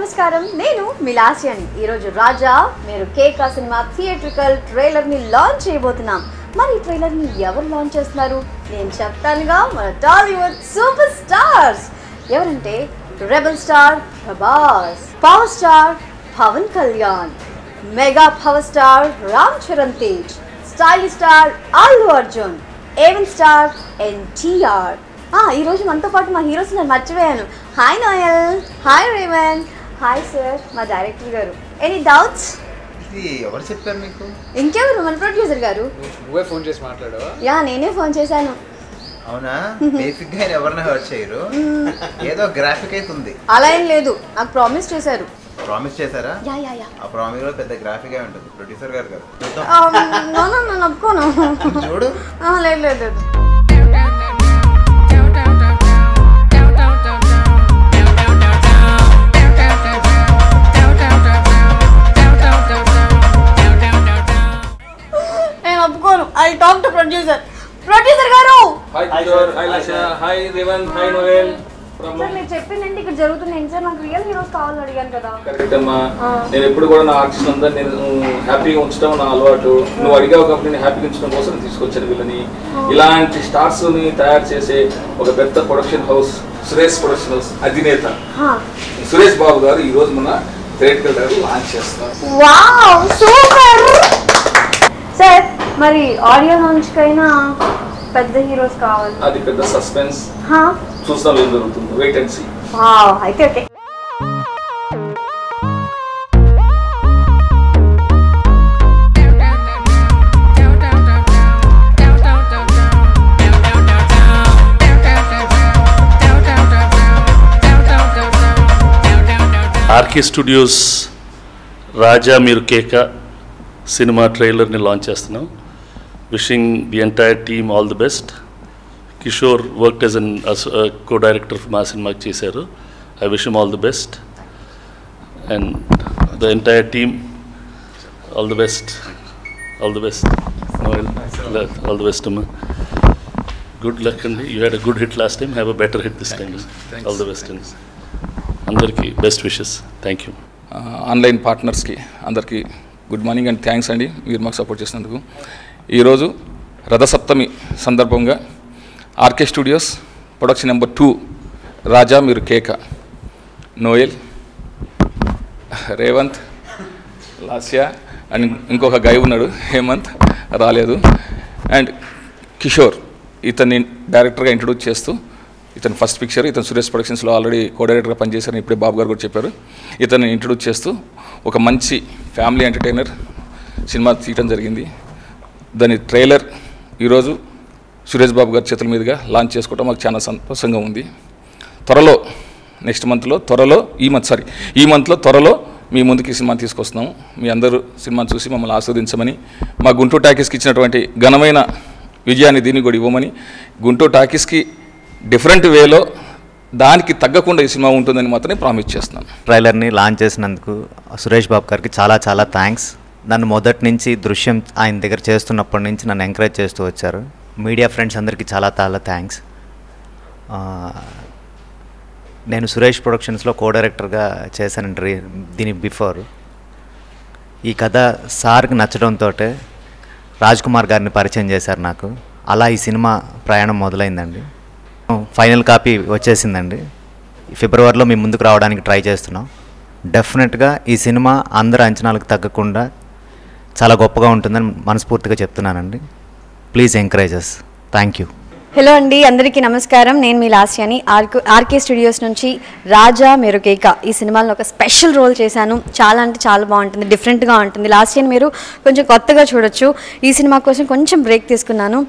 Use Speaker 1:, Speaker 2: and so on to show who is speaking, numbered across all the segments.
Speaker 1: నమస్కారం నేను మిలాసియాని ఈ రోజు రాజా మీరు కేక సినిమా థియేట్రికల్ ట్రైలర్ ని లాంచ్ చేయబోతున్నాం మరి ఈ ట్రైలర్ ని ఎవరు లాంచ్ చేస్తున్నారు నేను చెప్తానుగా మన టాలీవుడ్ సూపర్ స్టార్స్ ఎవరంటే rebel star Prabhas power star Pawan Kalyan mega power star Ram Charan Tej stylish star Allu Arjun even star NTR ఈ రోజు మనతో పాటు మా హీరోస్ నేను మర్చిపోయాను hi Noel hi Revan hi sir మా డైరెక్టర్ గారు ఎనీ డౌట్స్
Speaker 2: ఇది ఎవరు చెప్పారు మీకు
Speaker 1: ఇంకెవరు మన ప్రొడ్యూసర్ గారు
Speaker 3: నువ్వే ఫోన్ చేసి మాట్లాడావా
Speaker 1: యా నేనే ఫోన్ చేశాను
Speaker 2: అవునా బేసిక్ గా ఎవరిని హర్ట్ చేయరు ఏదో గ్రాఫిక్ అయితే ఉంది
Speaker 1: అలా ఏం లేదు నాకు ప్రామిస్ చేశారు
Speaker 2: ప్రామిస్ చేశారా
Speaker 1: యా యా యా
Speaker 2: ఆ ప్రామిస్ లో పెద్ద గ్రాఫిక్ అయి ఉంటుంది ప్రొడ్యూసర్ గారు గారు
Speaker 1: నో నో నో ఒప్పుకోను
Speaker 2: చూడు
Speaker 1: లేదు లేదు లేదు ఒప్పుకోను ఐ టాక్ టు ప్రొడ్యూసర్ గారు
Speaker 3: hi Kishore hi లాషా hi Revan hi Noel
Speaker 1: sir మీరు చెప్పిందంటే ఇక్కడ జరుగుతుంది సార్ నాకు రియల్ హీరోస్ కావాలని అడిగాను కదా
Speaker 3: కరెక్ట్ అమ్మా నేను ఎప్పుడు కూడా నా ఆర్టిస్ట్ అంతా నేను హ్యాపీగా ఉంచడం నా అలవాటు నువ్వు అడిగావు కాబట్టి నేను హ్యాపీగా ఉంచడం కోసం తీసుకొచ్చాను వీళ్ళని ఇలాంటి స్టార్స్ ని తయారు చేసే ఒక పెద్ద production house Suresh production house అధినేత సురేష్ బాబు గారు ఈ రోజు మన థియేట్రికల్ ట్రైలర్ లాంచ్ చేస్తారు
Speaker 1: వావ్ సూపర్ సార్ మరి ఆడియో లాంచ్ కైనా పెద్ద హీరోస్ కావాలి
Speaker 3: అది పెద్ద సస్పెన్స్ చూస్తాం ఏం జరుగుతుంది వెయిట్ అండ్ సీ
Speaker 1: వావ్ అయితే ఓకే
Speaker 4: ఆర్కే స్టూడియోస్ రాజా మీరు కేక సినిమా ట్రైలర్ని లాంచ్ చేస్తున్నాం wishing the entire team all the best Kishore work as an co director మా సినిమాకి చేశారు I wish him all the best and the entire team all the best all the best all the best అమ్మా good luck అండి you had a good hit last time have a better hit this time all the best అండి అందరికీ best wishes thank you
Speaker 3: online పార్ట్నర్స్కి అందరికీ good morning and thanks అండి మీరు మాకు support చేసినందుకు ఈరోజు రథసప్తమి సందర్భంగా ఆర్కే స్టూడియోస్ ప్రొడక్షన్ నెంబర్ 2 రాజా మీరు కేక నోయల్ రేవంత్ లాస్యా అండ్ ఇంకొక గై ఉన్నాడు హేమంత్ రాలేదు అండ్ కిషోర్ ఇతన్ని డైరెక్టర్గా ఇంట్రొడ్యూస్ చేస్తూ ఇతను ఫస్ట్ పిక్చర్ ఇతను సురేష్ ప్రొడక్షన్స్లో ఆల్రెడీ కో డైరెక్టర్గా పనిచేశారని ఇప్పుడే బాబు గారు కూడా చెప్పారు ఇతన్ని ఇంట్రొడ్యూస్ చేస్తూ ఒక మంచి ఫ్యామిలీ ఎంటర్టైనర్ సినిమా తీయడం జరిగింది దాని ట్రైలర్ ఈరోజు సురేష్ బాబు గారి చేతుల మీదుగా లాంచ్ చేసుకోవడం మాకు చాలా సంతోషంగా ఉంది త్వరలో నెక్స్ట్ మంత్లో ఈ మంత్లో త్వరలో మీ ముందుకి సినిమా తీసుకొస్తున్నాము మీ అందరూ సినిమా చూసి మమ్మల్ని ఆస్వాదించమని మా గుంటూరు టాకీస్కి ఇచ్చినటువంటి ఘనమైన విజయాన్ని దీన్ని కూడా ఇవ్వమని గుంటూరు టాకీస్కి డిఫరెంట్ వేలో దానికి తగ్గకుండా ఈ సినిమా ఉంటుందని మాత్రమే ప్రామిస్ చేస్తున్నాను
Speaker 5: ట్రైలర్ని లాంచ్ చేసినందుకు సురేష్ బాబు గారికి చాలా చాలా థ్యాంక్స్ నన్ను మొదటి నుంచి దృశ్యం ఆయన దగ్గర చేస్తున్నప్పటి నుంచి నన్ను ఎంకరేజ్ చేస్తూ వచ్చారు మీడియా ఫ్రెండ్స్ అందరికీ చాలా చాలా థ్యాంక్స్ నేను సురేష్ ప్రొడక్షన్స్లో కో డైరెక్టర్గా చేశానండి దీని బిఫోర్ ఈ కథ సార్కి నచ్చడంతో రాజ్ కుమార్ గారిని పరిచయం చేశారు నాకు అలా ఈ సినిమా ప్రయాణం మొదలైందండి ఫైనల్ కాపీ వచ్చేసిందండి ఫిబ్రవరిలో మీ ముందుకు రావడానికి ట్రై చేస్తున్నాం డెఫినెట్గా ఈ సినిమా అందరి అంచనాలకు తగ్గకుండా చాలా గొప్పగా ఉంటుందని మనస్ఫూర్తిగా చెప్తున్నానండి please encourage us thank you
Speaker 1: hello అండి అందరికీ నమస్కారం నేను మీ లాస్యాని ఆర్కే స్టూడియోస్ నుంచి రాజా మీరు కేక ఈ సినిమాలో ఒక స్పెషల్ రోల్ చేశాను చాలా అంటే చాలా బాగుంటుంది డిఫరెంట్గా ఉంటుంది లాస్ట్ ఇయర్ మీరు కొంచెం కొత్తగా చూడొచ్చు ఈ సినిమా కోసం కొంచెం బ్రేక్ తీసుకున్నాను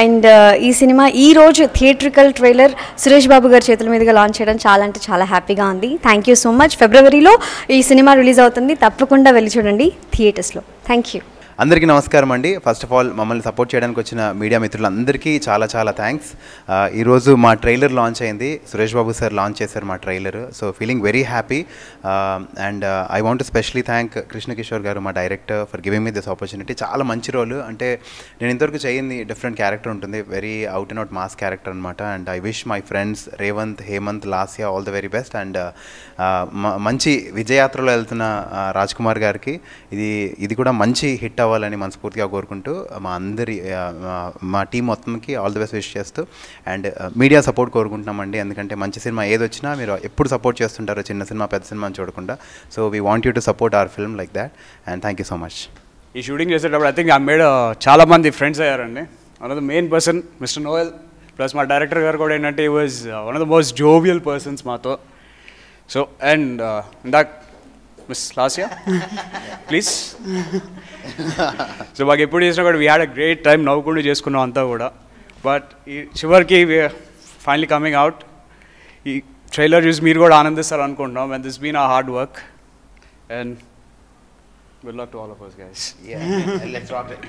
Speaker 1: అండ్ ఈ సినిమా ఈ రోజు థియేట్రికల్ ట్రైలర్ సురేష్ బాబు గారి చేతుల మీదుగా లాంచ్ చేయడం చాలా అంటే చాలా హ్యాపీగా ఉంది థ్యాంక్ యూ సో మచ్ ఫిబ్రవరిలో ఈ సినిమా రిలీజ్ అవుతుంది తప్పకుండా వెళ్ళి చూడండి థియేటర్స్లో థ్యాంక్ యూ
Speaker 2: అందరికీ నమస్కారం అండి. ఫస్ట్ ఆఫ్ ఆల్ మమ్మల్ని సపోర్ట్ చేయడానికి వచ్చిన మీడియా మిత్రులందరికీ చాలా చాలా థ్యాంక్స్. ఈరోజు మా ట్రైలర్ లాంచ్ అయింది. సురేష్ బాబు సార్ లాంచ్ చేశారు మా trailer. So feeling very happy and I want to specially thank Krishna Kishore గారు మా director for giving me this opportunity. చాలా మంచి రోల్, అంటే నేను ఇంతవరకు చేయింది డిఫరెంట్ క్యారెక్టర్ ఉంటుంది, very out and out mass character అనమాట. And I wish my friends Revanth, Hemanth, Lasya all the very best. And మంచి విజయయాత్రలో వెళ్తున్న రాజ్ కుమార్ గారికి ఇది కూడా మంచి హిట్ అవ్వాలని మనస్ఫూర్తిగా కోరుకుంటూ మా టీం మొత్తంకి ఆల్ ది బెస్ట్ విష్ చేస్తూ అండ్ మీడియా సపోర్ట్ కోరుకుంటున్నామండి. ఎందుకంటే మంచి సినిమా ఏదొచ్చినా మీరు ఎప్పుడు సపోర్ట్ చేస్తుంటారో, చిన్న సినిమా పెద్ద సినిమా అని చూడకుండా. So we want you to support our film like that and thank you so much.
Speaker 6: ఈ షూటింగ్ చేసేటప్పుడు ఐ థింక్ ఐ మేడ్ చాలా మంది ఫ్రెండ్స్ అయ్యారండి. One of the main person mister Noel, plus మా director గారు కూడా ఏంటంటే ఈ was one of the most jovial persons మాతో. సో అండ్ ఇందాక మిస్ లాస్యా ప్లీజ్. సో మాకు ఎప్పుడు చేసినా కూడా we had a great time, నవ్వుకుంటూ చేసుకున్నాం అంతా కూడా. బట్ ఈ చివరికి ఫైనలీ కమింగ్ అవుట్, ఈ ట్రైలర్ చూసి మీరు కూడా ఆనందిస్తారు అనుకుంటున్నాం. అండ్ దిస్ బీన్ ఆ hard work and good luck to all of us guys.
Speaker 2: Yeah, let's rock it.